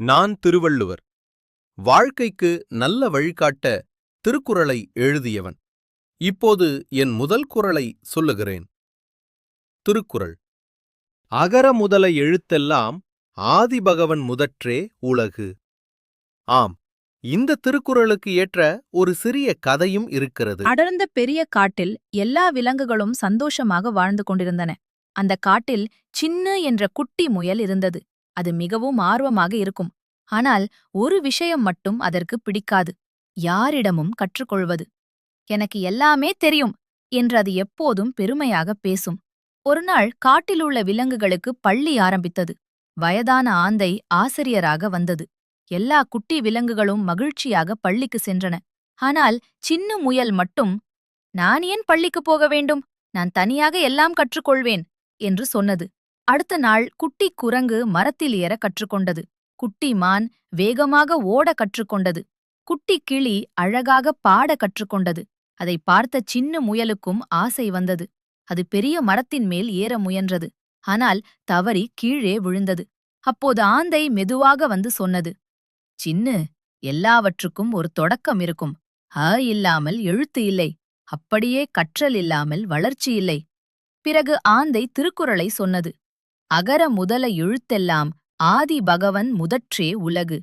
நான் திருவள்ளுவர். வாழ்க்கைக்கு நல்ல வழிகாட்ட திருக்குறளை எழுதியவன். இப்போது என் முதல் குறளை சொல்லுகிறேன். திருக்குறள். அகர முதல எழுத்தெல்லாம் ஆதிபகவன் முதற்றே உலகு. ஆம், இந்த திருக்குறளுக்கு ஏற்ற ஒரு சிறிய கதையும் இருக்கிறது. அடர்ந்த பெரிய காட்டில் எல்லா விலங்குகளும் சந்தோஷமாக வாழ்ந்து கொண்டிருந்தன. அந்த காட்டில் சின்னு என்ற குட்டி முயல் இருந்தது. அது மிகவும் ஆர்வமாக இருக்கும். ஆனால் ஒரு விஷயம் மட்டும் அதற்கு பிடிக்காது. யாரிடமும் கற்றுக்கொள்வது. எனக்கு எல்லாமே தெரியும் என்று அது எப்போதும் பெருமையாக பேசும். ஒருநாள் காட்டிலுள்ள விலங்குகளுக்கு பள்ளி ஆரம்பித்தது. வயதான ஆந்தை ஆசிரியராக வந்தது. எல்லா குட்டி விலங்குகளும் மகிழ்ச்சியாக பள்ளிக்கு சென்றன. ஆனால் சின்ன முயல் மட்டும், நான் ஏன் பள்ளிக்கு போக வேண்டும்? நான் தனியாக எல்லாம் கற்றுக்கொள்வேன் என்று சொன்னது. அடுத்த நாள் குட்டி குரங்கு மரத்தில் ஏற கற்றுக்கொண்டது. குட்டி மான் வேகமாக ஓட கற்றுக்கொண்டது. குட்டி கிளி அழகாக பாட கற்றுக்கொண்டது. அதை பார்த்த சின்ன முயலுக்கும் ஆசை வந்தது. அது பெரிய மரத்தின் மேல் ஏற முயன்றது. ஆனால் தவறி கீழே விழுந்தது. அப்போது ஆந்தை மெதுவாக வந்து சொன்னது, சின்னு, எல்லாவற்றுக்கும் ஒரு தொடக்கம் இருக்கும். இல்லாமல் எழுத்து இல்லை. அப்படியே கற்றல் இல்லாமல் வளர்ச்சி இல்லை. பிறகு ஆந்தை திருக்குறளை சொன்னது. அகர முதல எழுத்தெல்லாம் ஆதி பகவன் முதற்றே உலகு.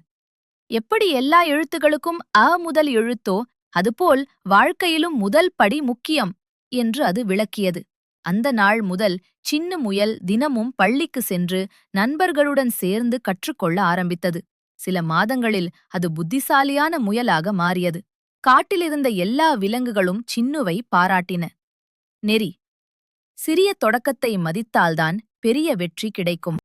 எப்படி எல்லா எழுத்துகளுக்கும் முதல் எழுத்தோ, அதுபோல் வாழ்க்கையிலும் முதல் படி முக்கியம் என்று அது விளக்கியது. அந்த நாள் முதல் சின்ன முயல் தினமும் பள்ளிக்கு சென்று நண்பர்களுடன் சேர்ந்து கற்றுக்கொள்ள ஆரம்பித்தது. சில மாதங்களில் அது புத்திசாலியான முயலாக மாறியது. காட்டிலிருந்த எல்லா விலங்குகளும் சின்னுவை பாராட்டின. நெறி. சிறிய தொடக்கத்தை மதித்தால்தான் பெரிய வெற்றி கிடைக்கும்.